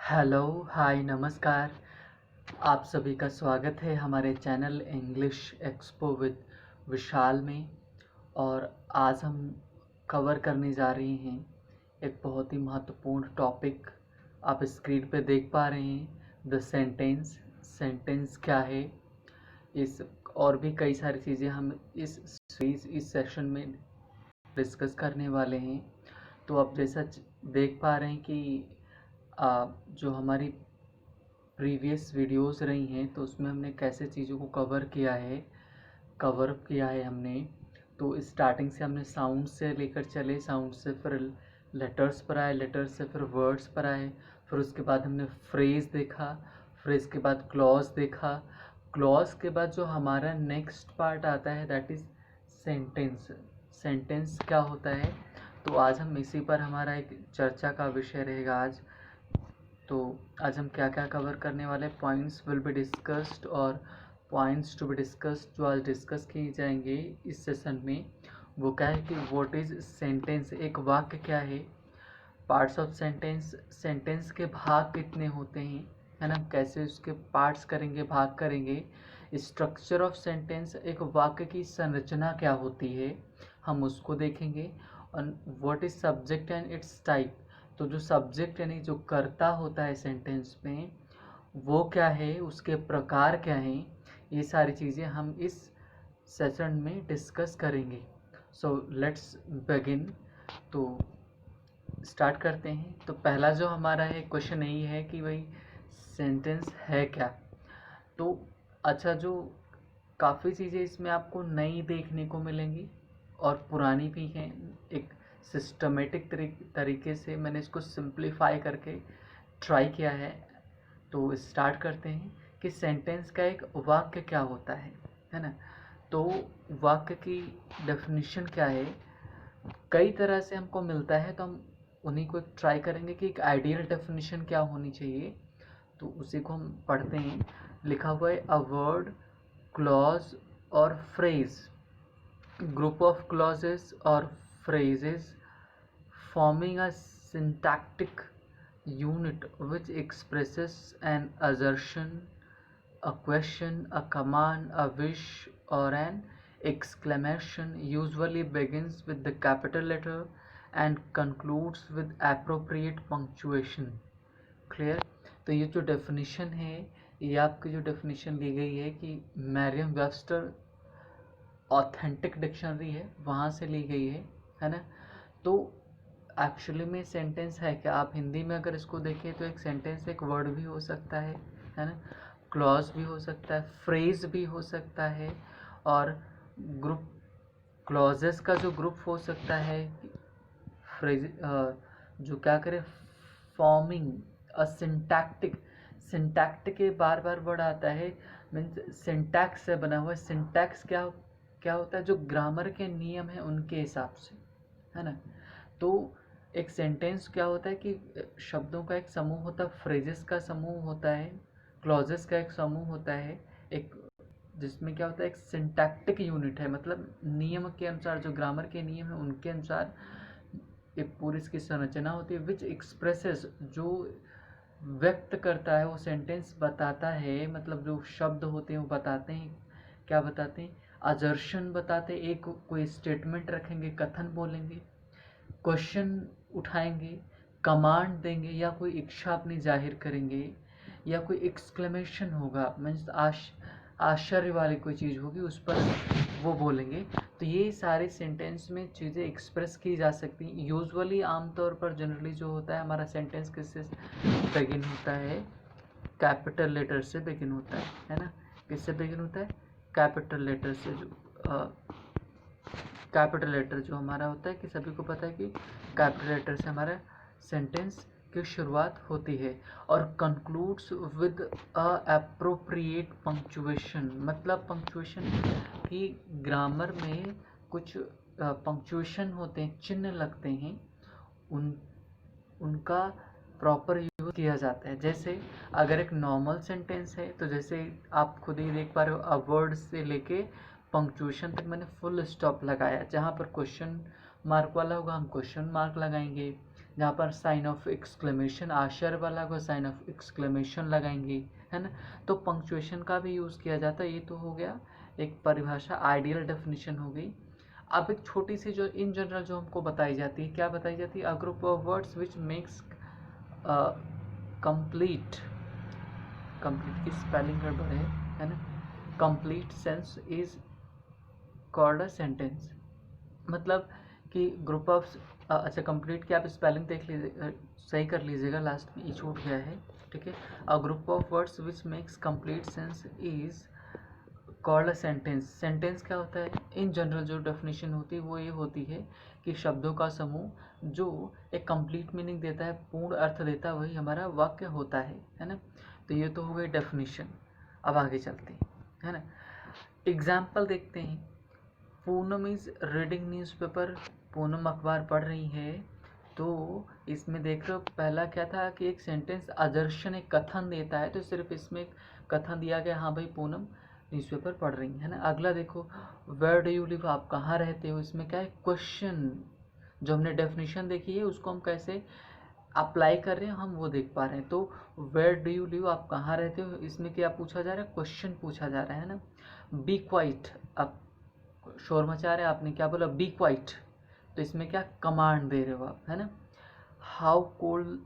Hello, हाय, नमस्कार। आप सभी का स्वागत है हमारे चैनल इंग्लिश एक्सपो विद विशाल में। और आज हम कवर करने जा रहे हैं एक बहुत ही महत्वपूर्ण टॉपिक। आप स्क्रीन पे देख पा रहे हैं द सेंटेंस। सेंटेंस क्या है, इस और भी कई सारी चीज़ें हम इस सेशन में डिस्कस करने वाले हैं। तो आप जैसा देख पा रहे हैं कि जो हमारी प्रीवियस वीडियोस रही हैं तो उसमें हमने कैसे चीज़ों को कवर किया है हमने। तो स्टार्टिंग से हमने साउंड से लेकर चले, साउंड से फिर लेटर्स पर आए, लेटर्स से फिर वर्ड्स पर आए, फिर उसके बाद हमने फ्रेज़ देखा, फ्रेज़ के बाद क्लॉज देखा, क्लॉज के बाद जो हमारा नेक्स्ट पार्ट आता है दैट इज़ सेंटेंस। सेंटेंस क्या होता है, तो आज हम इसी पर हमारा एक चर्चा का विषय रहेगा आज। तो आज हम क्या क्या कवर करने वाले, पॉइंट्स विल बी डिस्कस्ड और पॉइंट्स टू बी डिस्कस्ड जो आज डिस्कस किए जाएंगे इस सेशन में, वो क्या है कि व्हाट इज़ सेंटेंस, एक वाक्य क्या है, पार्ट्स ऑफ सेंटेंस, सेंटेंस के भाग कितने होते हैं, है ना, कैसे उसके पार्ट्स करेंगे, भाग करेंगे, स्ट्रक्चर ऑफ सेंटेंस, एक वाक्य की संरचना क्या होती है, हम उसको देखेंगे। और what is subject and it's type, तो जो सब्जेक्ट यानी जो कर्ता होता है सेंटेंस में वो क्या है, उसके प्रकार क्या हैं, ये सारी चीज़ें हम इस सेशन में डिस्कस करेंगे। So let's begin. तो स्टार्ट करते हैं। तो पहला जो हमारा है क्वेश्चन यही है कि भाई सेंटेंस है क्या। तो अच्छा, जो काफ़ी चीज़ें इसमें आपको नई देखने को मिलेंगी और पुरानी भी हैं। एक सिस्टमेटिक तरीके से मैंने इसको सिंप्लीफाई करके ट्राई किया है। तो स्टार्ट करते हैं कि सेंटेंस का एक वाक्य क्या होता है ना। तो वाक्य की डेफिनेशन क्या है, कई तरह से हमको मिलता है, तो हम उन्हीं को ट्राई करेंगे कि एक आइडियल डेफिनेशन क्या होनी चाहिए। तो उसी को हम पढ़ते हैं। लिखा हुआ है अ वर्ड, क्लॉज और phrase, group of clauses or phrases forming a syntactic unit which expresses an assertion, a question, a command, a wish, or an exclamation, usually begins with the capital letter and concludes with appropriate punctuation. Clear. तो ये जो definition है, ये आपकी जो definition ली गई है कि मैरियम वेबस्टर ऑथेंटिक डिक्शनरी है वहाँ से ली गई है ना। तो एक्चुअली में सेंटेंस है क्या, आप हिंदी में अगर इसको देखें तो एक सेंटेंस एक वर्ड भी हो सकता है ना, क्लॉज भी हो सकता है, फ्रेज भी हो सकता है, और ग्रुप, क्लॉजेस का जो ग्रुप हो सकता है, फ्रेज जो क्या करे, फॉर्मिंग अ सिंटैक्टिक, सिंटैक्ट के बार बार वर्ड आता है, मीन्स सिंटैक्स से बना हुआ। सिंटैक्स क्या क्या होता है, जो ग्रामर के नियम हैं उनके हिसाब से, है ना। तो एक सेंटेंस क्या होता है कि शब्दों का एक समूह होता है, फ्रेजेस का समूह होता है, क्लॉजेस का एक समूह होता है, एक जिसमें क्या होता है एक सिंटैक्टिक यूनिट है, मतलब नियम के अनुसार, जो ग्रामर के नियम हैं उनके अनुसार एक पूरी इसकी संरचना होती है, विच एक्सप्रेसेस, जो व्यक्त करता है, वो सेंटेंस बताता है, मतलब जो शब्द होते हैं वो बताते हैं, क्या बताते हैं, अजर्शन बताते हैं, एक कोई स्टेटमेंट रखेंगे, कथन बोलेंगे, क्वेश्चन उठाएंगे, कमांड देंगे, या कोई इच्छा अपनी जाहिर करेंगे, या कोई एक्सक्लेमेशन होगा, मीन्स आश्चर्य वाली कोई चीज़ होगी उस पर वो बोलेंगे। तो ये सारे सेंटेंस में चीज़ें एक्सप्रेस की जा सकती हैं। यूजुअली आमतौर पर जनरली जो होता है हमारा सेंटेंस किससे बिगिन होता है, कैपिटल लेटर से बिगिन होता है ना। किससे बिगिन होता है, कैपिटल लेटर से। जो कैपिटल लेटर जो हमारा होता है कि सभी को पता है कि कैपिटल लेटर से हमारा सेंटेंस की शुरुआत होती है, और concludes with a appropriate punctuation, मतलब पंक्चुएशन की ग्रामर में कुछ पंक्चुएशन होते हैं, चिन्ह लगते हैं, उन उनका प्रॉपर यूज़ किया जाता है। जैसे अगर एक नॉर्मल सेंटेंस है तो जैसे आप खुद ही देख पा रहे हो, अ वर्ड से लेके पंक्चुएशन तक मैंने फुल स्टॉप लगाया, जहाँ पर क्वेश्चन मार्क वाला होगा हम क्वेश्चन मार्क लगाएंगे, जहाँ पर साइन ऑफ एक्सक्लेमेशन, आश्चर्य वाला को साइन ऑफ एक्सक्लेमेशन लगाएंगे, है ना। तो पंक्चुएशन का भी यूज़ किया जाता है। ये तो हो गया एक परिभाषा, आइडियल डेफिनेशन हो गई। अब एक छोटी सी जो इन जनरल जो हमको बताई जाती है, क्या बताई जाती है? A group of words which makes complete की स्पेलिंग गड़बड़ है ना। Complete sense is called a sentence. मतलब कि ग्रुप ऑफ अच्छा, कंप्लीट की आप स्पेलिंग देख लीजिए, सही कर लीजिएगा, लास्ट में ई छूट गया है, ठीक है। A group of words which makes complete sense is called a sentence. Sentence क्या होता है? इन जनरल जो डेफिनेशन होती है वो ये होती है कि शब्दों का समूह जो एक कंप्लीट मीनिंग देता है, पूर्ण अर्थ देता है, वही हमारा वाक्य होता है ना। तो ये तो हो गई डेफिनेशन। अब आगे चलते हैं, है ना। एग्जाम्पल देखते हैं। Poonam is reading newspaper. Poonam अखबार पढ़ रही है। तो इसमें देख रहे हो पहला क्या था कि एक सेंटेंस अजर्शन, एक कथन देता है, तो सिर्फ इसमें एक कथन दिया गया, हाँ भाई पूनम न्यूज़पेपर पढ़ रही है ना। अगला देखो, वेयर डू यू लिव, आप कहाँ रहते हो। इसमें क्या है? क्वेश्चन। जो हमने डेफिनेशन देखी है उसको हम कैसे अप्लाई कर रहे हैं हम वो देख पा रहे हैं। तो वेयर डू यू लिव, आप कहाँ रहते हो, इसमें क्या पूछा जा रहा है? क्वेश्चन पूछा जा रहा है ना। बी क्वाइट, आप शोर मचा रहे हैं, आपने क्या बोला? बी क्वाइट, तो इसमें क्या कमांड दे रहे हो आप, है ना। How cold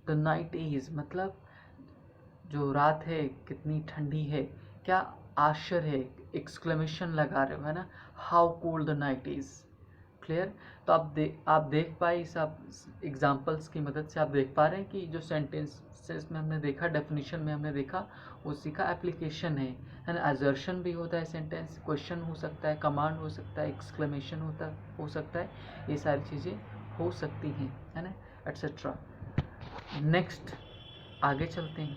the night is, मतलब जो रात है कितनी ठंडी है, क्या आश्चर्य है, एक्सक्लेमेशन लगा रहे हो, है ना। How cold the night is. Clear. तो आप देख पाए इस आप एग्जाम्पल्स की मदद से आप देख पा रहे हैं कि जो सेंटेंसेस में हमने देखा, डेफिनेशन में हमने देखा, उसी का एप्लीकेशन है ना। असर्शन भी होता है सेंटेंस, क्वेश्चन हो सकता है, कमांड हो सकता है, एक्सक्लेमेशन हो सकता है, ये सारी चीज़ें हो सकती हैं, है ना, एट्सेट्रा। नेक्स्ट आगे चलते हैं।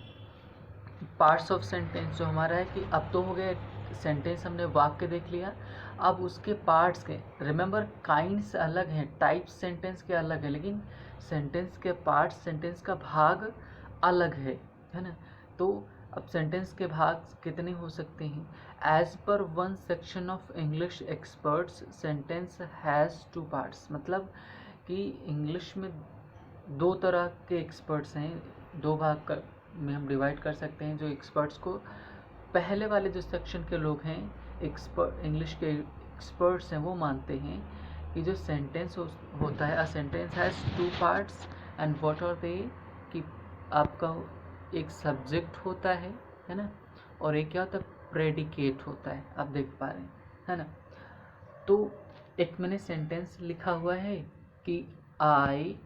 पार्ट्स ऑफ सेंटेंस जो हमारा है कि अब तो हो गए सेंटेंस, हमने वाक्य देख लिया। अब उसके पार्ट्स के, रिमेंबर काइंड्स अलग हैं, टाइप्स सेंटेंस के अलग है, लेकिन सेंटेंस के पार्ट्स, सेंटेंस का भाग अलग है ना। तो अब सेंटेंस के भाग कितने हो सकते हैं? As per one section of English experts sentence has two parts. मतलब कि इंग्लिश में दो तरह के एक्सपर्ट्स हैं, दो भाग में हम डिवाइड कर सकते हैं जो एक्सपर्ट्स को। पहले वाले जो सेक्शन के लोग हैं, एक्सपर्ट इंग्लिश के एक्सपर्ट्स हैं, वो मानते हैं कि जो सेंटेंस होता है, a sentence has two parts and what are they, कि आपका एक सब्जेक्ट होता है ना, और एक क्या होता है? प्रेडिकेट होता है। आप देख पा रहे हैं, है ना। तो एक मैंने सेंटेंस लिखा हुआ है कि आई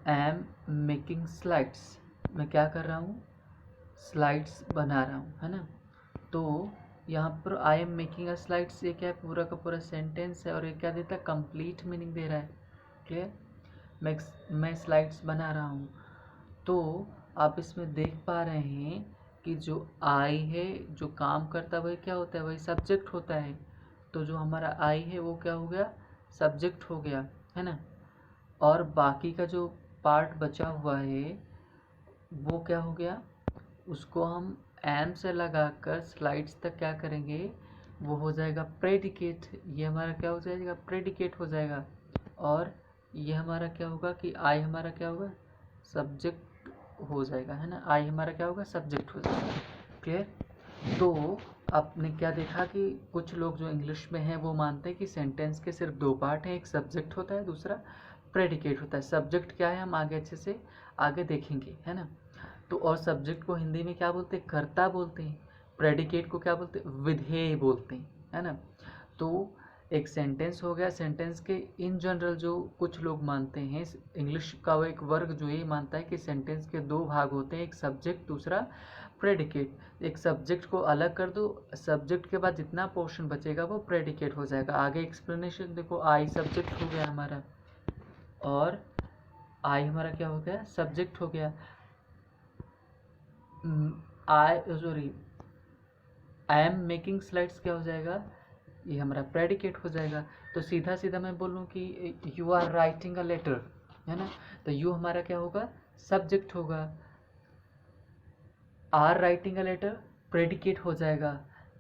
एम मेकिंग स्लाइड्स। मैं क्या कर रहा हूँ? स्लाइड्स बना रहा हूँ, है ना। तो यहाँ पर I am making a slides, ये क्या है? पूरा का पूरा सेंटेंस है, और ये क्या देता है? कंप्लीट मीनिंग दे रहा है। क्लियर। मैं स्लाइड्स बना रहा हूँ। तो आप इसमें देख पा रहे हैं कि जो आई है, जो काम करता है, वही क्या होता है? वही सब्जेक्ट होता है। तो जो हमारा आई है वो क्या हो गया? सब्जेक्ट हो गया, है ना। और बाकी का जो पार्ट बचा हुआ है वो क्या हो गया? उसको हम एम से लगाकर स्लाइड्स तक क्या करेंगे? वो हो जाएगा प्रेडिकेट। ये हमारा क्या हो जाएगा? प्रेडिकेट हो जाएगा। और ये हमारा क्या होगा कि आई हमारा क्या होगा? सब्जेक्ट हो जाएगा, है ना। आई हमारा क्या होगा? सब्जेक्ट हो जाएगा। क्लियर। तो आपने क्या देखा कि कुछ लोग जो इंग्लिश में हैं वो मानते हैं कि सेंटेंस के सिर्फ दो पार्ट हैं, एक सब्जेक्ट होता है, दूसरा प्रेडिकेट होता है। सब्जेक्ट क्या है हम आगे अच्छे से आगे देखेंगे, है ना। तो और सब्जेक्ट को हिंदी में क्या बोलते हैं? कर्ता बोलते हैं। प्रेडिकेट को क्या बोलते हैं? विधेय बोलते हैं, है ना। तो एक सेंटेंस हो गया। सेंटेंस के इन जनरल जो कुछ लोग मानते हैं, इंग्लिश का वो एक वर्ग जो ये मानता है कि सेंटेंस के दो भाग होते हैं, एक सब्जेक्ट, दूसरा प्रेडिकेट। एक सब्जेक्ट को अलग कर दो, सब्जेक्ट के बाद जितना पोर्शन बचेगा वो प्रेडिकेट हो जाएगा। आगे एक्सप्लेनेशन देखो, आई सब्जेक्ट हो गया हमारा, और आई हमारा क्या हो गया? सब्जेक्ट हो गया। आई एम मेकिंग स्लाइड्स क्या हो जाएगा? ये हमारा प्रेडिकेट हो जाएगा। तो सीधा सीधा मैं बोलूँ कि you are writing a letter, है ना, तो यू हमारा क्या होगा? सब्जेक्ट होगा। Are writing a letter predicate हो जाएगा।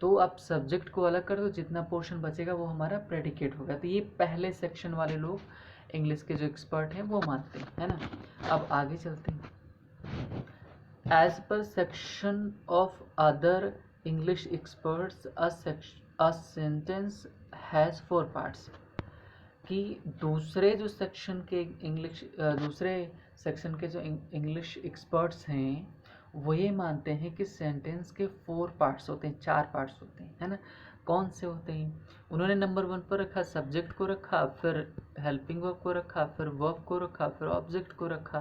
तो आप सब्जेक्ट को अलग कर दो, जितना पोर्शन बचेगा वो हमारा प्रेडिकेट होगा। तो ये पहले सेक्शन वाले लोग इंग्लिश के जो एक्सपर्ट हैं वो मानते हैं, है ना। अब आगे चलते हैं। As per section of other English experts a sentence has 4 parts, कि दूसरे जो सेक्शन के दूसरे सेक्शन के जो इंग्लिश एक्सपर्ट्स हैं वो ये मानते हैं कि सेंटेंस के 4 पार्ट्स होते हैं, 4 पार्ट्स होते हैं, है ना। कौन से होते हैं? उन्होंने नंबर 1 पर रखा, सब्जेक्ट को रखा, फिर हेल्पिंग वर्ब को रखा, फिर वर्ब को रखा, फिर ऑब्जेक्ट को रखा।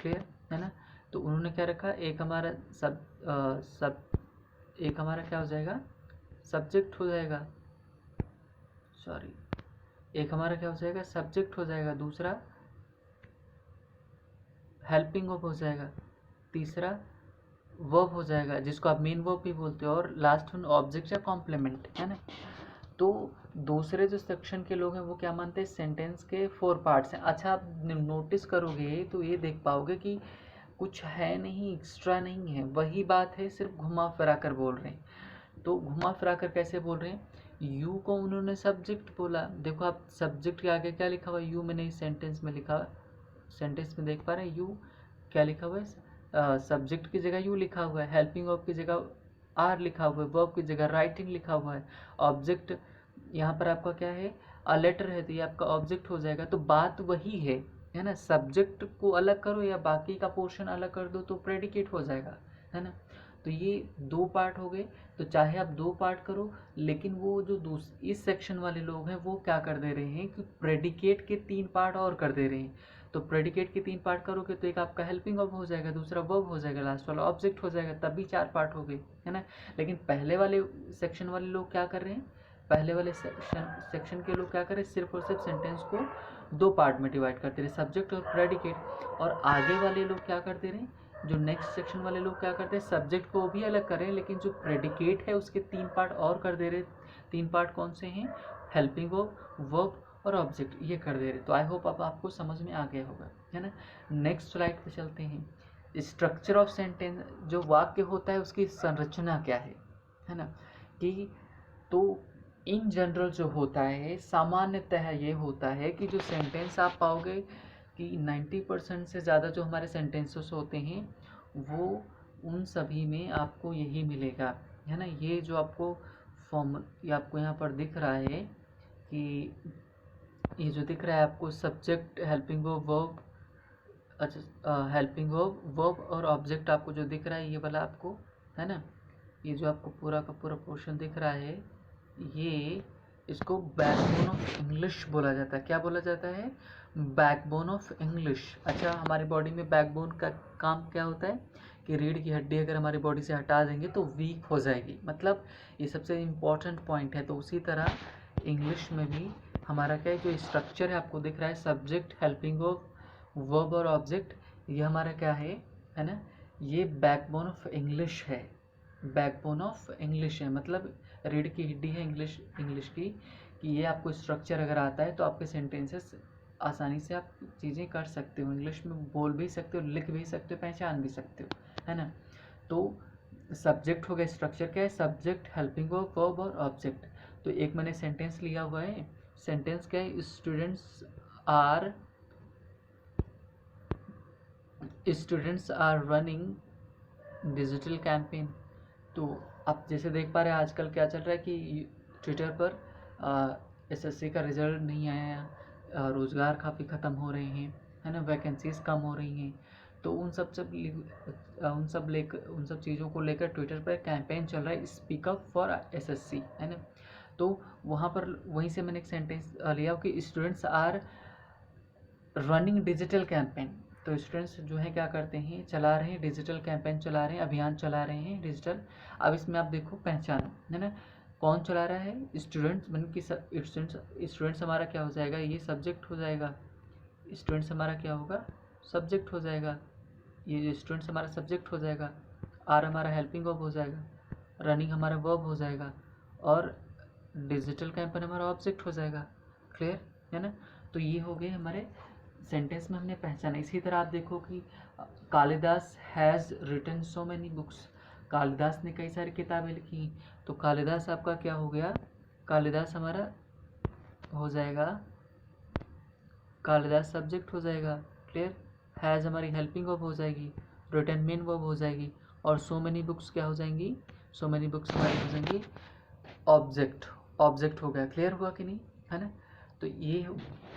क्लियर है ना। तो उन्होंने क्या रखा, एक हमारा एक हमारा क्या हो जाएगा, सब्जेक्ट हो जाएगा, सॉरी, एक हमारा क्या हो जाएगा, सब्जेक्ट हो जाएगा, दूसरा हेल्पिंग वर्ब हो जाएगा, तीसरा वर्ब हो जाएगा जिसको आप मेन वर्ब भी बोलते हो, और लास्ट वन ऑब्जेक्ट या कॉम्प्लीमेंट, है ना। तो दूसरे जो सेक्शन के लोग हैं वो क्या मानते हैं, सेंटेंस के 4 पार्ट्स हैं। अच्छा, आप नोटिस करोगे तो ये देख पाओगे कि कुछ है नहीं, एक्स्ट्रा नहीं है, वही बात है, सिर्फ घुमा फिरा कर बोल रहे हैं। तो घुमा फिरा कर कैसे बोल रहे हैं, यू को उन्होंने सब्जेक्ट बोला, देखो आप सब्जेक्ट के आगे क्या लिखा हुआ है, यू मैंने इस सेंटेंस में लिखा, सेंटेंस में देख पा रहे हैं, यू क्या लिखा हुआ है, सब्जेक्ट की जगह यू लिखा हुआ है, हेल्पिंग वर्ब की जगह आर लिखा हुआ है, वर्ब की जगह राइटिंग लिखा हुआ है, ऑब्जेक्ट यहाँ पर आपका क्या है, अ लेटर है, तो ये आपका ऑब्जेक्ट हो जाएगा। तो बात वही है ना। सब्जेक्ट को अलग करो या बाकी का पोर्शन अलग कर दो तो प्रेडिकेट हो जाएगा, है ना। तो ये 2 पार्ट हो गए। तो चाहे आप 2 पार्ट करो, लेकिन वो जो इस सेक्शन वाले लोग हैं वो क्या कर दे रहे हैं कि प्रेडिकेट के 3 पार्ट और कर दे रहे हैं। तो प्रेडिकेट के 3 पार्ट करोगे तो एक आपका हेल्पिंग वर्ब हो जाएगा, दूसरा वर्ब हो जाएगा, लास्ट वाला ऑब्जेक्ट हो जाएगा, तब भी 4 पार्ट हो गए, है ना। लेकिन पहले वाले सेक्शन वाले लोग क्या कर रहे हैं, पहले वाले सेक्शन के लोग क्या कर रहे हैं, सिर्फ और सिर्फ सेंटेंस को 2 पार्ट में डिवाइड करते रहे, सब्जेक्ट और प्रेडिकेट। और आगे वाले लोग क्या करते रहे, जो नेक्स्ट सेक्शन वाले लोग क्या करते हैं, सब्जेक्ट को भी अलग कर रहे हैं, लेकिन जो प्रेडिकेट है उसके 3 पार्ट और कर दे रहे। 3 पार्ट कौन से हैं, हेल्पिंग वर्ब और ऑब्जेक्ट, ये कर दे रहे। तो आई होप अब आपको समझ में आ गया होगा, है ना। नेक्स्ट स्लाइड पे चलते हैं। स्ट्रक्चर ऑफ सेंटेंस, जो वाक्य होता है उसकी संरचना क्या है ना। कि तो इन जनरल जो होता है, सामान्यतः ये होता है कि जो सेंटेंस आप पाओगे कि 90% से ज़्यादा जो हमारे सेंटेंसेस होते हैं वो उन सभी में आपको यही मिलेगा, है ना। ये जो आपको फॉर्म, ये आपको यहाँ पर दिख रहा है कि ये जो दिख रहा है आपको, सब्जेक्ट, हेल्पिंग वर्ब, अच्छा हेल्पिंग वर्ब और ऑब्जेक्ट आपको जो दिख रहा है ये वाला आपको, है ना। ये जो आपको पूरा का पूरा पोर्शन दिख रहा है, ये इसको बैकबोन ऑफ इंग्लिश बोला जाता है। क्या बोला जाता है, बैकबोन ऑफ इंग्लिश। अच्छा, हमारी बॉडी में बैकबोन का काम क्या होता है कि रीढ़ की हड्डी अगर हमारी बॉडी से हटा देंगे तो वीक हो जाएगी, मतलब ये सबसे इम्पॉर्टेंट पॉइंट है। तो उसी तरह इंग्लिश में भी हमारा क्या है, जो स्ट्रक्चर है आपको दिख रहा है, सब्जेक्ट, हेल्पिंग वर्ब और ऑब्जेक्ट, ये हमारा क्या है ना, ये बैकबोन ऑफ इंग्लिश है। बैकबोन ऑफ इंग्लिश है, मतलब रीढ़ की हड्डी है इंग्लिश की, कि ये आपको स्ट्रक्चर अगर आता है तो आपके सेंटेंसेस आसानी से आप चीज़ें कर सकते हो, इंग्लिश में बोल भी सकते हो, लिख भी सकते हो, पहचान भी सकते हो, है ना। तो सब्जेक्ट हो गया, स्ट्रक्चर क्या है, सब्जेक्ट, हेल्पिंग वर्ब और ऑब्जेक्ट। तो एक मैंने सेंटेंस लिया हुआ है, सेंटेंस क्या है, students are running digital campaign. तो आप जैसे देख पा रहे हैं आजकल क्या चल रहा है कि ट्विटर पर एसएससी का रिजल्ट नहीं आया, रोज़गार काफ़ी ख़त्म हो रहे हैं, है ना, वैकेंसीज कम हो रही हैं। तो उन सब चीज़ों को लेकर ट्विटर पर कैंपेन चल रहा है, स्पीक अप फॉर एसएससी, है ना। तो वहाँ पर वहीं से मैंने एक सेंटेंस लिया कि students are running digital campaign. तो स्टूडेंट्स जो है क्या करते हैं, चला रहे हैं डिजिटल कैंपेन, चला रहे हैं, अभियान चला रहे हैं डिजिटल। अब इसमें आप देखो पहचानो, है ना, कौन चला रहा है, स्टूडेंट्स, मतलब कि स्टूडेंट्स हमारा क्या हो जाएगा, ये सब्जेक्ट हो जाएगा, स्टूडेंट्स हमारा क्या होगा, सब्जेक्ट हो जाएगा, ये जो स्टूडेंट्स हमारा सब्जेक्ट हो जाएगा, आर हमारा हेल्पिंग वर्ब हो जाएगा, रनिंग हमारा वर्ब हो जाएगा, और डिजिटल कैंपेन हमारा ऑब्जेक्ट हो जाएगा। क्लियर है ना। तो ये हो गए हमारे सेंटेंस में हमने पहचाना। इसी तरह आप देखो कि Kalidas has written so many books. Kalidas ने कई सारी किताबें लिखी, तो कालिदास आपका क्या हो गया, कालिदास हमारा हो जाएगा, कालिदास सब्जेक्ट हो जाएगा। क्लियर। हैज़ हमारी हेल्पिंग वर्ब हो जाएगी, रिटन मेन वर्ब हो जाएगी, और सो मेनी बुक्स क्या हो जाएंगी, सो मेनी बुक्स हमारी हो जाएंगी ऑब्जेक्ट। ऑब्जेक्ट हो गया। क्लियर हुआ कि नहीं, है ना। तो ये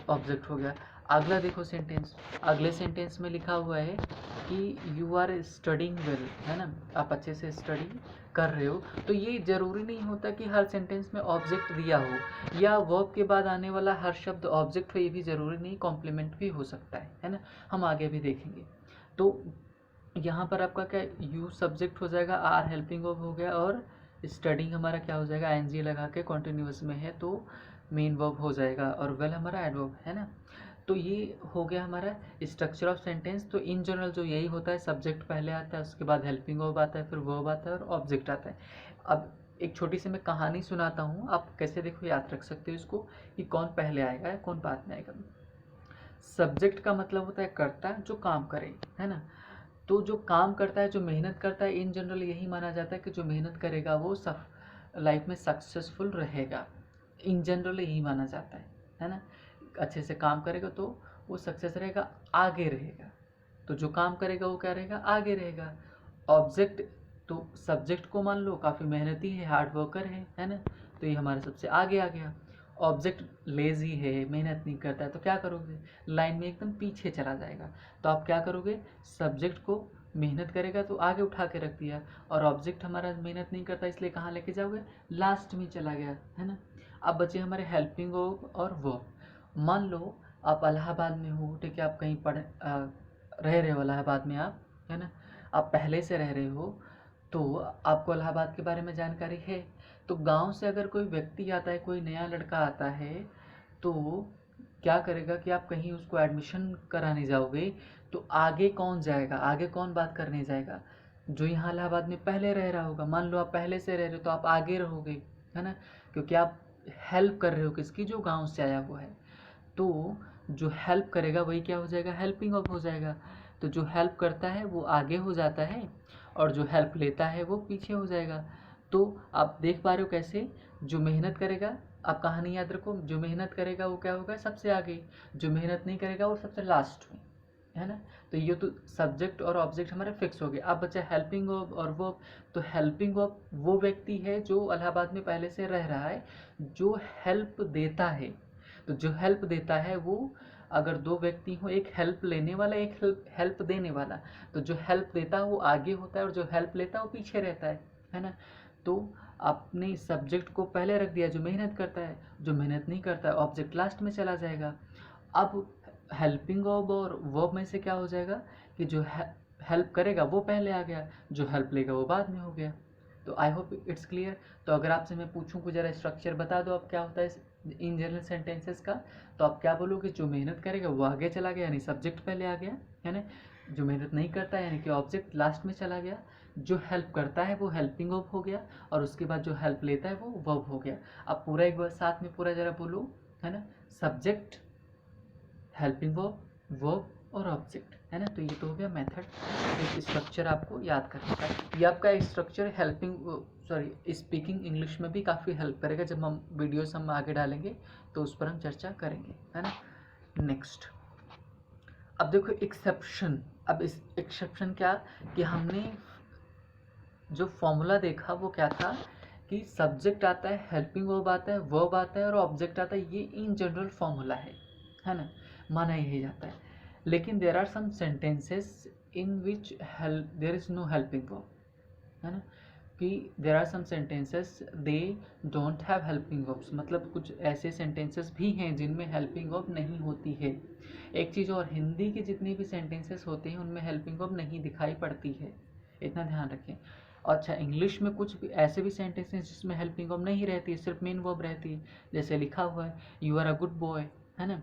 ऑब्जेक्ट हो गया। अगला देखो सेंटेंस, अगले सेंटेंस में लिखा हुआ है कि यू आर स्टडिंग वेल, है ना, आप अच्छे से स्टडी कर रहे हो। तो ये ज़रूरी नहीं होता कि हर सेंटेंस में ऑब्जेक्ट दिया हो या वर्ब के बाद आने वाला हर शब्द ऑब्जेक्ट हो, ये भी ज़रूरी नहीं, कॉम्प्लीमेंट भी हो सकता है ना। हम आगे भी देखेंगे। तो यहाँ पर आपका क्या, यू सब्जेक्ट हो जाएगा, आर हेल्पिंग वर्ब हो गया, और स्टडिंग हमारा क्या हो जाएगा, एनजी लगा के कॉन्टिन्यूअस में है तो मेन वर्ब हो जाएगा, और वेल हमारा एडवर्ब, है ना। तो ये हो गया हमारा स्ट्रक्चर ऑफ सेंटेंस। तो इन जनरल जो यही होता है, सब्जेक्ट पहले आता है, उसके बाद हेल्पिंग वर्ब आता है, फिर वर्ब आता है और ऑब्जेक्ट आता है। अब एक छोटी सी मैं कहानी सुनाता हूँ, आप कैसे देखो याद रख सकते हो इसको कि कौन पहले आएगा या कौन बाद में आएगा। सब्जेक्ट का मतलब होता है कर्ता, जो काम करे, है ना। तो जो काम करता है, जो मेहनत करता है, इन जनरल यही माना जाता है कि जो मेहनत करेगा वो लाइफ में सक्सेसफुल रहेगा। इन जनरल यही माना जाता है ना। अच्छे से काम करेगा तो वो सक्सेस रहेगा, आगे रहेगा। तो जो काम करेगा वो क्या रहेगा, आगे रहेगा। ऑब्जेक्ट, तो सब्जेक्ट को मान लो काफ़ी मेहनती है, हार्ड वर्कर है ना, तो ये हमारे सबसे आगे आ गया। ऑब्जेक्ट लेज़ी है, मेहनत नहीं करता है, तो क्या करोगे, लाइन में एकदम पीछे चला जाएगा। तो आप क्या करोगे, सब्जेक्ट को मेहनत करेगा तो आगे उठा के रख दिया, और ऑब्जेक्ट हमारा मेहनत नहीं करता इसलिए कहाँ लेके जाओगे, लास्ट में चला गया, है ना। अब बचे हमारे हेल्पिंग वर्ब और वर्ब। मान लो आप इलाहाबाद में हो, ठीक है, आप कहीं रह रहे हो इलाहाबाद में आप, है ना, आप पहले से रह रहे हो, तो आपको इलाहाबाद के बारे में जानकारी है। तो गांव से अगर कोई व्यक्ति आता है, कोई नया लड़का आता है, तो क्या करेगा कि आप कहीं उसको एडमिशन कराने जाओगे, तो आगे कौन जाएगा, आगे कौन बात करने जाएगा, जो यहाँ इलाहाबाद में पहले रह रहा होगा। मान लो आप पहले से रह रहे हो तो आप आगे रहोगे, है ना, क्योंकि आप हेल्प कर रहे हो किसकी, जो गांव से आया हुआ है। तो जो हेल्प करेगा वही क्या हो जाएगा, हेल्पिंग वर्ब हो जाएगा। तो जो हेल्प करता है वो आगे हो जाता है, और जो हेल्प लेता है वो पीछे हो जाएगा। तो आप देख पा रहे हो कैसे, जो मेहनत करेगा, आप कहानी याद रखो, जो मेहनत करेगा वो क्या होगा, सबसे आगे, जो मेहनत नहीं करेगा वो सबसे लास्ट में, है ना। तो ये तो सब्जेक्ट और ऑब्जेक्ट हमारे फिक्स हो गए। अब बचा हेल्पिंग वर्ब और वर्ब। तो हेल्पिंग वर्ब वो व्यक्ति है जो इलाहाबाद में पहले से रह रहा है, जो हेल्प देता है। तो जो हेल्प देता है वो, अगर दो व्यक्ति हो, एक हेल्प लेने वाला, एक हेल्प देने वाला, तो जो हेल्प देता है वो आगे होता है और जो हेल्प लेता है वो पीछे रहता है ना। तो आपने सब्जेक्ट को पहले रख दिया, जो मेहनत करता है, जो मेहनत नहीं करता है ऑब्जेक्ट लास्ट में चला जाएगा। अब हेल्पिंग वर्ब और वर्ब में से क्या हो जाएगा कि जो हेल्प करेगा वो पहले आ गया, जो हेल्प लेगा वो बाद में हो गया। तो आई होप इट्स क्लियर। तो अगर आपसे मैं पूछूं कि ज़रा स्ट्रक्चर बता दो आप क्या होता है इन जनरल सेंटेंसेस का, तो आप क्या बोलोगे, जो मेहनत करेगा वो आगे चला गया, यानी सब्जेक्ट पहले आ गया, है ना। जो मेहनत नहीं करता है यानी कि ऑब्जेक्ट लास्ट में चला गया। जो हेल्प करता है वो हेल्पिंग वर्ब हो गया, और उसके बाद जो हेल्प लेता है वो वर्ब हो गया। अब पूरा एक बार साथ में पूरा ज़रा बोलो, है ना, सब्जेक्ट, हेल्पिंग वर्ब, वर्ब और ऑब्जेक्ट, है ना। तो ये तो हो गया मेथड, एक स्ट्रक्चर आपको याद करने का। ये आपका स्ट्रक्चर स्पीकिंग इंग्लिश में भी काफ़ी हेल्प करेगा, जब हम वीडियोस हम आगे डालेंगे तो उस पर हम चर्चा करेंगे, है ना। नेक्स्ट, अब देखो एक्सेप्शन। अब इस एक्सेप्शन क्या, कि हमने जो फॉर्मूला देखा वो क्या था कि सब्जेक्ट आता है, हेल्पिंग वर्ब आता है, वर्ब आता है और ऑब्जेक्ट आता है। ये इन जनरल फॉर्मूला है ना, माना यही जाता है। लेकिन there are some sentences in which there is no helping verb, है ना, कि there are some sentences they don't have helping verbs, मतलब कुछ ऐसे सेंटेंसेस भी हैं जिनमें हेल्पिंग वर्ब नहीं होती है। एक चीज़ और, हिंदी के जितने भी सेंटेंसेस होते हैं उनमें हेल्पिंग वर्ब नहीं दिखाई पड़ती है, इतना ध्यान रखें। अच्छा, इंग्लिश में कुछ भी ऐसे भी सेंटेंस हैं जिसमें हेल्पिंग वर्ब नहीं रहती है, सिर्फ मेन वर्ब रहती है। जैसे लिखा हुआ है you are a good boy, है ना,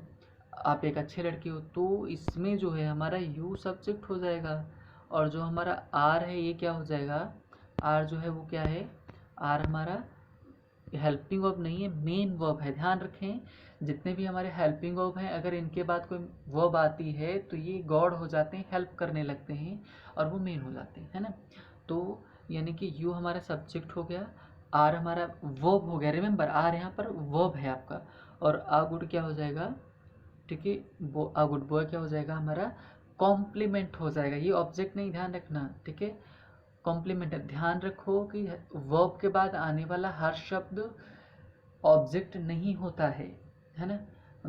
आप एक अच्छे लड़के हो, तो इसमें जो है हमारा यू सब्जेक्ट हो जाएगा, और जो हमारा आर है ये क्या हो जाएगा, आर जो है वो क्या है, आर हमारा हेल्पिंग वर्ब नहीं है, मेन वर्ब है। ध्यान रखें, जितने भी हमारे हेल्पिंग वर्ब हैं, अगर इनके बाद कोई वर्ब आती है तो ये गॉड हो जाते हैं, हेल्प करने लगते हैं और वो मेन हो जाते हैं, है ना। तो यानी कि यू हमारा सब्जेक्ट हो गया, आर हमारा वर्ब हो गया। रिमेंबर आर यहाँ पर वर्ब है आपका, और आ गुड क्या हो जाएगा, ठीक है, आ गुड बॉय क्या हो जाएगा हमारा कॉम्प्लीमेंट हो जाएगा। ये ऑब्जेक्ट नहीं, ध्यान रखना, ठीक है, कॉम्प्लीमेंट है। ध्यान रखो कि वर्ब के बाद आने वाला हर शब्द ऑब्जेक्ट नहीं होता है ना।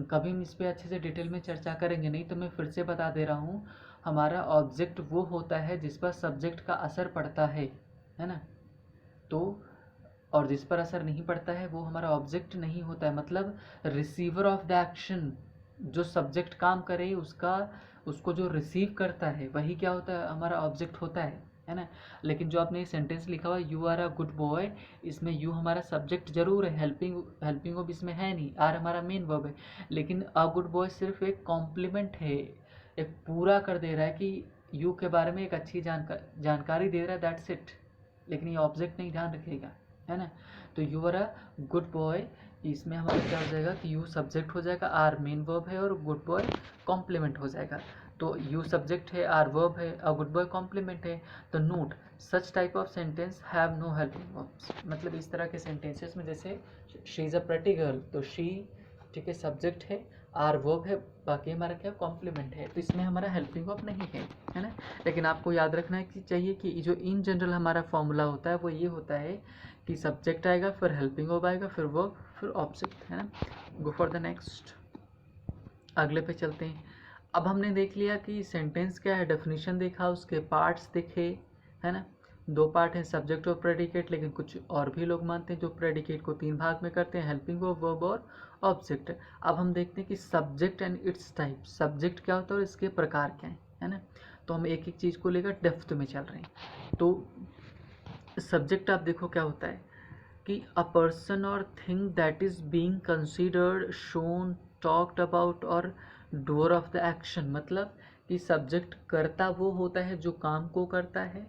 कभी हम इस पर अच्छे से डिटेल में चर्चा करेंगे, नहीं तो मैं फिर से बता दे रहा हूँ, हमारा ऑब्जेक्ट वो होता है जिस पर सब्जेक्ट का असर पड़ता है ना। तो और जिस पर असर नहीं पड़ता है वो हमारा ऑब्जेक्ट नहीं होता है। मतलब रिसीवर ऑफ द एक्शन, जो सब्जेक्ट काम करे उसका, उसको जो रिसीव करता है वही क्या होता है, हमारा ऑब्जेक्ट होता है ना। लेकिन जो आपने सेंटेंस लिखा हुआ you are a good boy, इसमें यू हमारा सब्जेक्ट जरूर है, हेल्पिंग वर्ब इसमें है नहीं, आर हमारा मेन वर्ब है, लेकिन अ गुड बॉय सिर्फ एक कॉम्प्लीमेंट है, एक पूरा कर दे रहा है कि यू के बारे में एक अच्छी जानकारी दे रहा है, दैट्स इट। लेकिन ये ऑब्जेक्ट नहीं, ध्यान रखिएगा, है ना। तो you are a good boy, इसमें हमारा क्या हो जाएगा कि यू सब्जेक्ट हो जाएगा, आर मेन वर्ब है और गुड बॉय कॉम्प्लीमेंट हो जाएगा। तो यू सब्जेक्ट है, आर वर्ब है, अ गुड बॉय कॉम्प्लीमेंट है। तो note such type of sentence have no helping verbs, मतलब इस तरह के सेंटेंसेस में जैसे she is a pretty girl, तो शी, ठीक है, सब्जेक्ट है, आर वर्ब है, बाकी हमारा क्या कॉम्प्लीमेंट है, तो इसमें हमारा हेल्पिंग वर्ब नहीं है ना। लेकिन आपको याद रखना है कि चाहिए कि जो इन जनरल हमारा फॉर्मूला होता है वो ये होता है कि सब्जेक्ट आएगा, फिर हेल्पिंग वर्ब आएगा, फिर वर्ब, फिर ऑब्जेक्ट, है ना। गो फॉर द नेक्स्ट, अगले पे चलते हैं। अब हमने देख लिया कि सेंटेंस क्या है, डेफिनेशन देखा, उसके पार्ट्स देखे, है ना। दो पार्ट हैं, सब्जेक्ट और प्रेडिकेट, लेकिन कुछ और भी लोग मानते हैं जो प्रेडिकेट को तीन भाग में करते हैं, हेल्पिंग वर्ब, वर्ब और ऑब्जेक्ट। अब हम देखते हैं कि subject and it's type, subject क्या होता है और इसके प्रकार क्या है ना। तो हम एक एक चीज़ को लेकर डेप्थ में चल रहे हैं। तो सब्जेक्ट आप देखो क्या होता है कि अ पर्सन और thing that is being considered, shown, talked about और डूअर ऑफ द एक्शन। मतलब कि सब्जेक्ट करता वो होता है जो काम को करता है,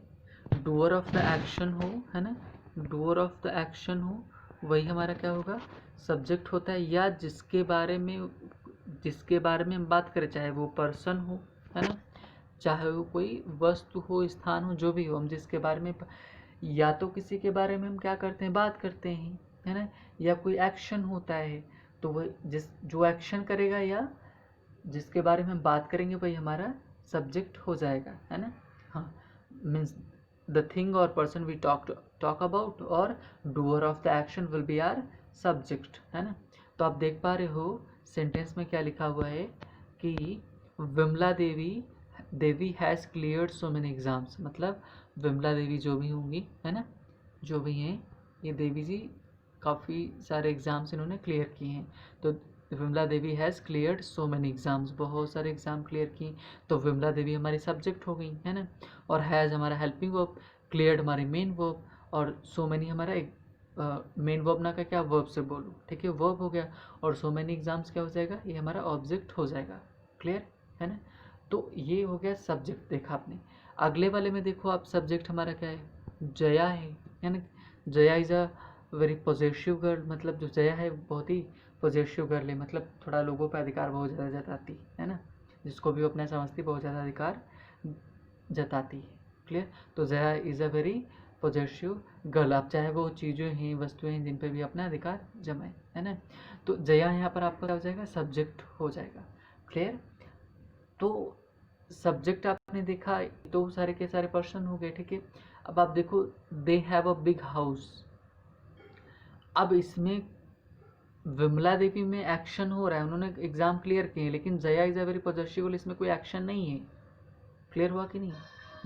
डूअर ऑफ द एक्शन हो, है ना, डूअर ऑफ द एक्शन हो, वही हमारा क्या होगा, सब्जेक्ट होता है। या जिसके बारे में हम बात करें, चाहे वो पर्सन हो, है ना, चाहे वो कोई वस्तु हो, स्थान हो, जो भी हो, हम जिसके बारे में, या तो किसी के बारे में हम क्या करते हैं, बात करते हैं, है ना, या कोई एक्शन होता है, तो वह जो एक्शन करेगा या जिसके बारे में हम बात करेंगे वही हमारा सब्जेक्ट हो जाएगा, है ना। हाँ, मीन्स द थिंग और पर्सन वी टॉक अबाउट और doer of the action will be our subject, है ना। तो आप देख पा रहे हो सेंटेंस में क्या लिखा हुआ है कि Vimla Devi has cleared so many exams. मतलब विमला देवी जो भी होंगी, है ना, जो भी हैं, ये देवी जी काफ़ी सारे एग्ज़ाम्स इन्होंने क्लियर किए हैं। तो Vimla Devi has cleared so many exams, बहुत सारे एग्ज़ाम क्लियर किए। तो विमला देवी हमारी सब्जेक्ट हो गई, है ना, और हैज़ हमारा हेल्पिंग वर्ब, क्लियर्ड हमारी मेन वर्ब, और सो मैनी हमारा एक मेन वर्ब ना का क्या, वर्ब से बोलो, ठीक है, वर्ब हो गया, और सो मैनी एग्ज़ाम्स क्या हो जाएगा, ये हमारा ऑब्जेक्ट हो जाएगा। क्लियर, है ना। तो ये हो गया सब्जेक्ट, देखा आपने। अगले वाले में देखो आप, सब्जेक्ट हमारा क्या है, जया है ना। Jaya is a very positive girl, मतलब जो जया है बहुत ही पॉजिटिव गर्ल है, मतलब थोड़ा लोगों पर अधिकार बहुत ज़्यादा जताती है ना, जिसको भी वो अपना समझती बहुत ज़्यादा अधिकार जताती है। क्लियर, तो Jaya is a very positive girl. आप चाहे वो चीज़ें हैं, वस्तुएं हैं जिन पर भी अपना अधिकार जमाए, है ना। तो जया यहाँ पर आपका क्या हो जाएगा, सब्जेक्ट हो जाएगा। क्लियर, तो सब्जेक्ट आपने देखा, तो सारे के सारे पर्सन हो गए, ठीक है। अब आप देखो, they have a big house. अब इसमें विमला देवी में एक्शन हो रहा है, उन्होंने एग्जाम क्लियर किए हैं, लेकिन Jaya is a very positive, इसमें कोई एक्शन नहीं है। क्लियर हुआ कि नहीं।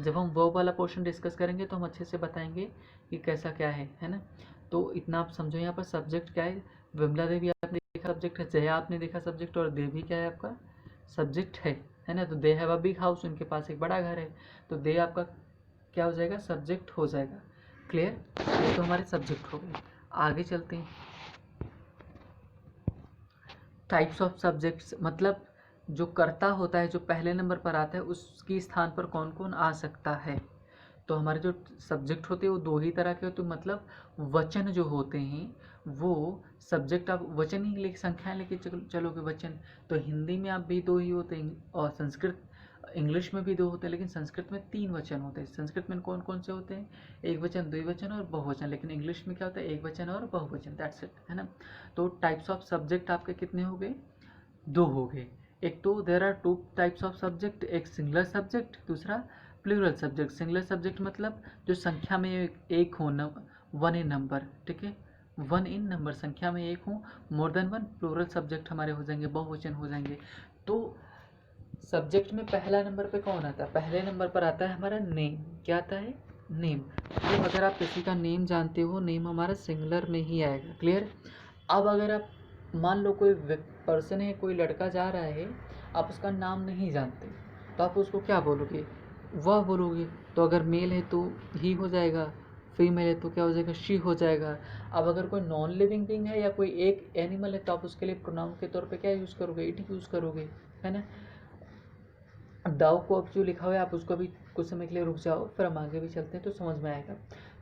जब हम वर्ब वाला पोर्शन डिस्कस करेंगे तो हम अच्छे से बताएंगे कि कैसा क्या है ना। तो इतना आप समझो, यहाँ पर सब्जेक्ट क्या है, विमला देवी आपने देखा सब्जेक्ट है, जया आपने देखा सब्जेक्ट, और देवी क्या है आपका सब्जेक्ट है ना। तो they have a big house, उनके पास एक बड़ा घर है, तो दे आपका क्या हो जाएगा, सब्जेक्ट हो जाएगा। क्लियर, ये तो हमारे सब्जेक्ट हो गए। आगे चलते हैं, टाइप्स ऑफ सब्जेक्ट्स, मतलब जो कर्ता होता है, जो पहले नंबर पर आता है, उसकी स्थान पर कौन कौन आ सकता है। तो हमारे जो सब्जेक्ट होते हैं वो दो ही तरह के होते हैं, मतलब वचन जो होते हैं वो सब्जेक्ट, आप वचन ही संख्याएं लेके चलोगे वचन, तो हिंदी में आप भी दो ही होते हैं, और संस्कृत इंग्लिश में भी 2 होते हैं, लेकिन संस्कृत में 3 वचन होते हैं। संस्कृत में कौन कौन से होते हैं? एक वचन, द्विवचन और बहुवचन। लेकिन इंग्लिश में क्या होता है? एक वचन और बहुवचन, दैट्स इट, है ना। तो टाइप्स ऑफ सब्जेक्ट आपके कितने हो गए? 2 हो गए। एक तो there are 2 types of subject, एक सिंगुलर सब्जेक्ट, दूसरा प्लूरल सब्जेक्ट। सिंगुलर सब्जेक्ट मतलब जो संख्या में एक हो, 1 इन नंबर, ठीक है, 1 इन नंबर, संख्या में एक हो, मोर देन 1। प्लूरल सब्जेक्ट हमारे हो जाएंगे, बहुवचन हो जाएंगे। तो सब्जेक्ट में पहला नंबर पे कौन आता है? पहले नंबर पर आता है हमारा नेम। क्या आता है? नेम। तो अगर आप किसी का नेम जानते हो, नेम हमारा सिंगुलर में ही आएगा। क्लियर? अब अगर आप मान लो कोई पर्सन है, कोई लड़का जा रहा है, आप उसका नाम नहीं जानते, तो आप उसको क्या बोलोगे? वह बोलोगे। तो अगर मेल है तो ही हो जाएगा, फीमेल है तो क्या हो जाएगा? शी हो जाएगा। अब अगर कोई नॉन लिविंग बीइंग है या कोई एक एनिमल है, तो आप उसके लिए प्रोनाउन के तौर पे क्या यूज़ करोगे? इट यूज़ करोगे, है ना। दाव को अब जो लिखा हुआ है, आप उसको भी कुछ समय के लिए रुक जाओ, फिर हम आगे भी चलते हैं तो समझ में आएगा।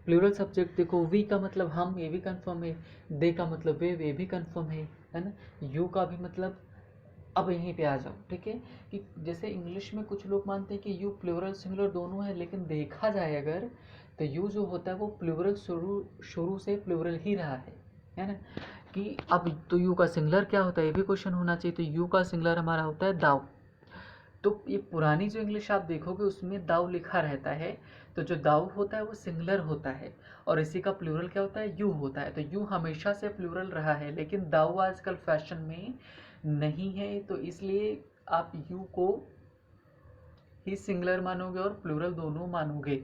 प्लूरल सब्जेक्ट देखो, वी का मतलब हम, ये भी कन्फर्म है। दे का मतलब वे भी कन्फर्म है ना। यू का भी मतलब, अब यहीं पे आ जाओ, ठीक है, कि जैसे इंग्लिश में कुछ लोग मानते हैं कि यू प्लूरल सिंगुलर दोनों है, लेकिन देखा जाए अगर तो यू जो होता है वो प्लूरल शुरू से प्लूरल ही रहा है ना। कि अब तो यू का सिंगुलर क्या होता है, ये भी क्वेश्चन होना चाहिए। तो यू का सिंगुलर हमारा होता है दाव। तो ये पुरानी जो इंग्लिश आप देखोगे उसमें दाव लिखा रहता है। तो जो दाव होता है वो सिंगुलर होता है, और इसी का प्लूरल क्या होता है? यू होता है। तो यू हमेशा से प्लूरल रहा है, लेकिन दाव आजकल फैशन में नहीं है, तो इसलिए आप यू को ही सिंगुलर मानोगे और प्लूरल दोनों मानोगे।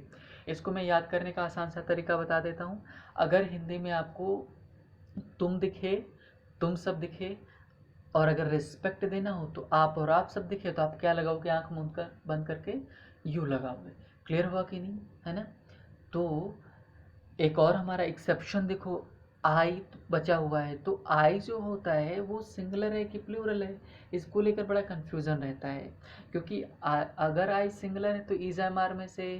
इसको मैं याद करने का आसान सा तरीका बता देता हूँ। अगर हिंदी में आपको तुम दिखे, तुम सब दिखे, और अगर रिस्पेक्ट देना हो तो आप और आप सब दिखे, तो आप क्या लगाओगे? आंख मूंद कर बंद करके यू लगाओगे। क्लियर हुआ कि नहीं, है ना। तो एक और हमारा एक्सेप्शन देखो, आई बचा हुआ है। तो आई जो होता है वो सिंगुलर है कि प्लूरल है, इसको लेकर बड़ा कन्फ्यूज़न रहता है। क्योंकि अगर आई सिंगुलर है तो इज एम आर में से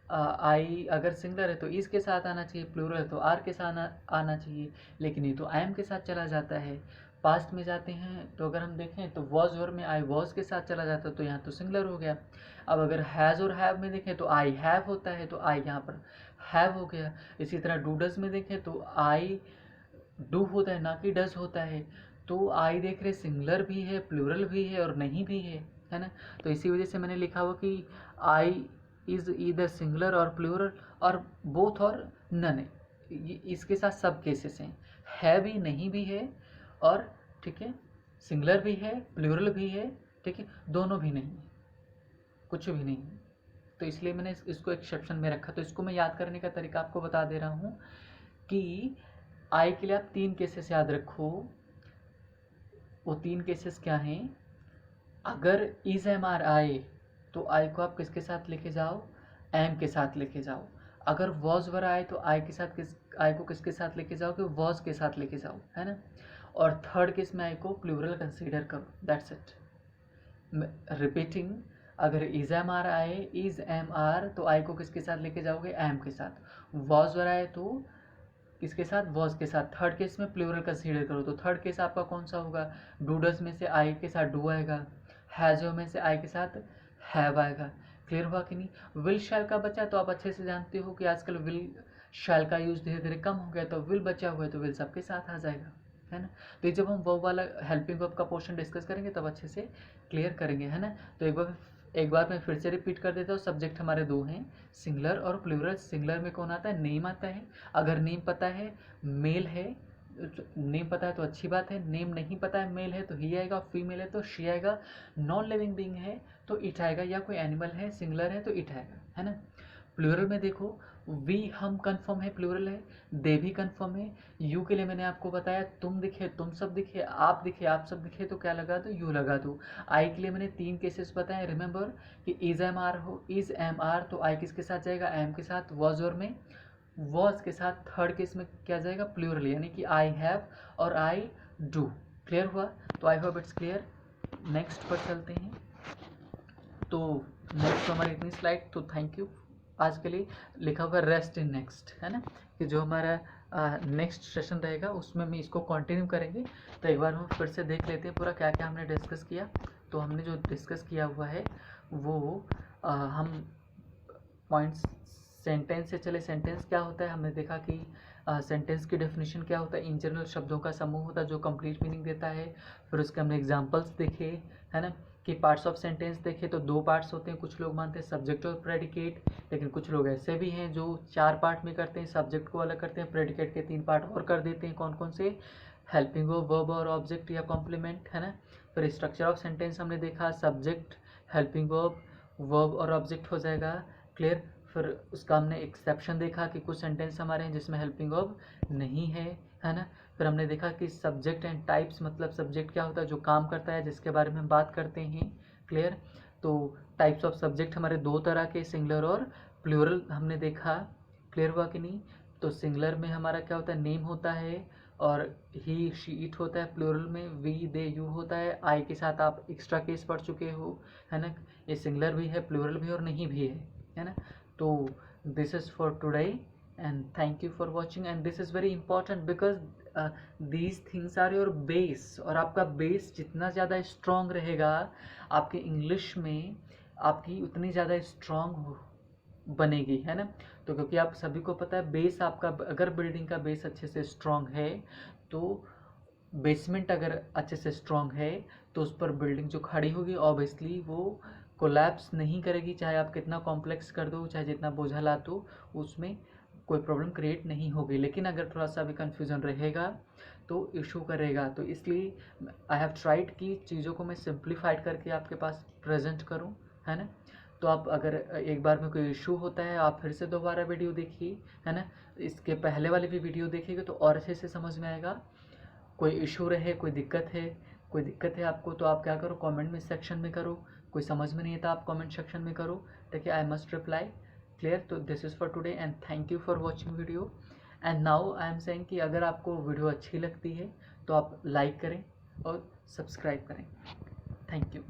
आई अगर सिंगुलर है तो इज के साथ आना चाहिए, प्लूरल है तो आर के साथ आना चाहिए, लेकिन ये तो आई एम के साथ चला जाता है। पास्ट में जाते हैं तो अगर हम देखें तो वॉज और में आई वॉज के साथ चला जाता है, तो यहाँ तो सिंगुलर हो गया। अब अगर हैज़ और हैव में देखें तो आई हैव होता है, तो आई यहाँ पर हैव हो गया। इसी तरह डू डज में देखें तो आई डू होता है, ना कि डज होता है। तो आई देख रहे सिंगुलर भी है, प्लूरल भी है और नहीं भी है ना। तो इसी वजह से मैंने लिखा हुआ कि आई इज ईदर सिंगुलर और प्लूरल और बोथ और नन है। इसके साथ सब केसेस हैं, है भी, नहीं भी है, और ठीक है, सिंगुलर भी है, प्लूरल भी है, ठीक है, दोनों भी नहीं है, कुछ भी नहीं है। तो इसलिए मैंने इसको एक्सेप्शन में रखा। तो इसको मैं याद करने का तरीका आपको बता दे रहा हूँ कि आई के लिए आप 3 केसेस याद रखो। वो 3 केसेस क्या हैं? अगर इज एम आर आए तो आई को आप किसके साथ लेके जाओ? एम के साथ लेके जाओ। अगर वॉज वर आए तो आई के साथ आई को किसके साथ लेके जाओ? कि वॉज के साथ लेके जाओ, है ना। और थर्ड केस में आई को प्लूरल कंसीडर करो, दैट्स इट। रिपीटिंग, अगर इज एम आर आए, इज एम आर, तो आई को किसके साथ लेके जाओगे? एम के साथ। वॉज वर आए तो किसके साथ? वॉज के साथ। थर्ड केस में प्लूरल कंसीडर करो, तो थर्ड केस आपका कौन सा होगा? डूडस में से आई के साथ डू आएगा, हैज़ो में से आई के साथ हैव आएगा। क्लियर हुआ कि नहीं। विल शैल का बचा तो आप अच्छे से जानते हो कि आजकल विल शैल का यूज धीरे धीरे कम हो गया, तो विल बचा हुआ है तो विल सबके साथ आ जाएगा, है ना। तो ये जब हम वर्ब वाला हेल्पिंग वर्ब का पोर्शन डिस्कस करेंगे तब अच्छे से क्लियर करेंगे, है ना। तो एक बार मैं फिर से रिपीट कर देता हूँ। सब्जेक्ट हमारे 2 हैं, सिंगुलर और प्लूरल। सिंगुलर में कौन आता है? नेम आता है। अगर नेम पता है, मेल है, नेम पता है तो अच्छी बात है। नेम नहीं पता है, मेल है तो ही आएगा, फीमेल है तो शी आएगा, नॉन लिविंग बीइंग है तो इट आएगा, या कोई एनिमल है सिंगुलर है तो इट आएगा, है ना। प्लूरल में देखो, वी हम कंफर्म है, प्लूरल है। दे भी कंफर्म है। यू के लिए मैंने आपको बताया, तुम दिखे, तुम सब दिखे, आप सब दिखे, तो क्या लगा दो? यू लगा दो। आई के लिए मैंने 3 केसेस बताए, रिमेंबर, कि इज एम आर हो, इज एम आर तो आई किसके साथ जाएगा? एम के साथ। वॉज और में वॉज के साथ। थर्ड केस में क्या जाएगा? प्लूरल, यानी कि आई हैव और आई डू। क्लियर हुआ? तो I hope it's clear. Next पर चलते हैं। तो नेक्स्ट हमारी इतनी स्लाइड, तो थैंक यू। आज के लिए लिखा हुआ रेस्ट इन नेक्स्ट, है ना, कि जो हमारा नेक्स्ट सेशन रहेगा उसमें हम इसको कंटिन्यू करेंगे। तो एक बार हम फिर से देख लेते हैं पूरा क्या क्या हमने डिस्कस किया। तो हमने जो डिस्कस किया हुआ है वो हम पॉइंट्स सेंटेंस से चले। सेंटेंस क्या होता है, हमने देखा कि सेंटेंस की डेफिनेशन क्या होता है, इन जनरल शब्दों का समूह होता है जो कंप्लीट मीनिंग देता है। फिर उसके हमने एग्जांपल्स देखे, है ना, कि पार्ट्स ऑफ सेंटेंस देखे तो 2 पार्ट्स होते हैं। कुछ लोग मानते हैं सब्जेक्ट और प्रेडिकेट, लेकिन कुछ लोग ऐसे भी हैं जो 4 पार्ट में करते हैं, सब्जेक्ट को अलग करते हैं, प्रेडिकेट के 3 पार्ट और कर देते हैं। कौन कौन से, हेल्पिंग वर्ब और ऑब्जेक्ट या कॉम्प्लीमेंट, है ना। फिर स्ट्रक्चर ऑफ सेंटेंस हमने देखा, सब्जेक्ट, हेल्पिंग वर्ब और ऑब्जेक्ट हो जाएगा, क्लियर। फिर उसका हमने एक्सेप्शन देखा कि कुछ सेंटेंस हमारे हैं जिसमें हेल्पिंग वर्ब नहीं है ना। फिर हमने देखा कि सब्जेक्ट एंड टाइप्स, मतलब सब्जेक्ट क्या होता है, जो काम करता है, जिसके बारे में हम बात करते हैं, क्लियर। तो टाइप्स ऑफ सब्जेक्ट हमारे 2 तरह के, सिंगुलर और प्लूरल हमने देखा, क्लियर हुआ कि नहीं। तो सिंगुलर में हमारा क्या होता है, नेम होता है और ही शी इट होता है। प्लूरल में वी दे यू होता है। आई के साथ आप एक्स्ट्रा केस पढ़ चुके हो, है ना। ये सिंगुलर भी है, प्लूरल भी और नहीं भी है ना। तो this is for today and thank you for watching, and this is very important because these things are your base, और आपका बेस जितना ज़्यादा स्ट्रॉन्ग रहेगा आपके इंग्लिश में, आपकी उतनी ज़्यादा स्ट्रॉन्ग बनेगी, है ना। तो क्योंकि आप सभी को पता है बेस आपका, अगर बिल्डिंग का बेस अच्छे से स्ट्रॉन्ग है तो बेसमेंट अगर अच्छे से स्ट्रॉन्ग है तो उस पर बिल्डिंग जो खड़ी होगी ऑब्वियसली वो कोलैप्स नहीं करेगी। चाहे आप कितना कॉम्प्लेक्स कर दो, चाहे जितना बोझा ला दो, उसमें कोई प्रॉब्लम क्रिएट नहीं होगी। लेकिन अगर थोड़ा सा भी कन्फ्यूज़न रहेगा तो इशू करेगा। तो इसलिए आई हैव ट्राइड कि चीज़ों को मैं सिंप्लीफाइड करके आपके पास प्रेजेंट करूं, है ना। तो आप अगर एक बार में कोई इशू होता है आप फिर से दोबारा वीडियो देखिए, है ना। इसके पहले वाले भी वीडियो देखिएगा तो और अच्छे से समझ में आएगा। कोई इशू रहे, कोई दिक्कत है आपको तो आप क्या करो, कमेंट में सेक्शन में करो। कोई समझ में नहीं आता आप कमेंट सेक्शन में करो, ठीक है। I must reply, clear. तो this is for today and thank you for watching video. And now I am saying कि अगर आपको वीडियो अच्छी लगती है तो आप लाइक करें और सब्सक्राइब करें। Thank you.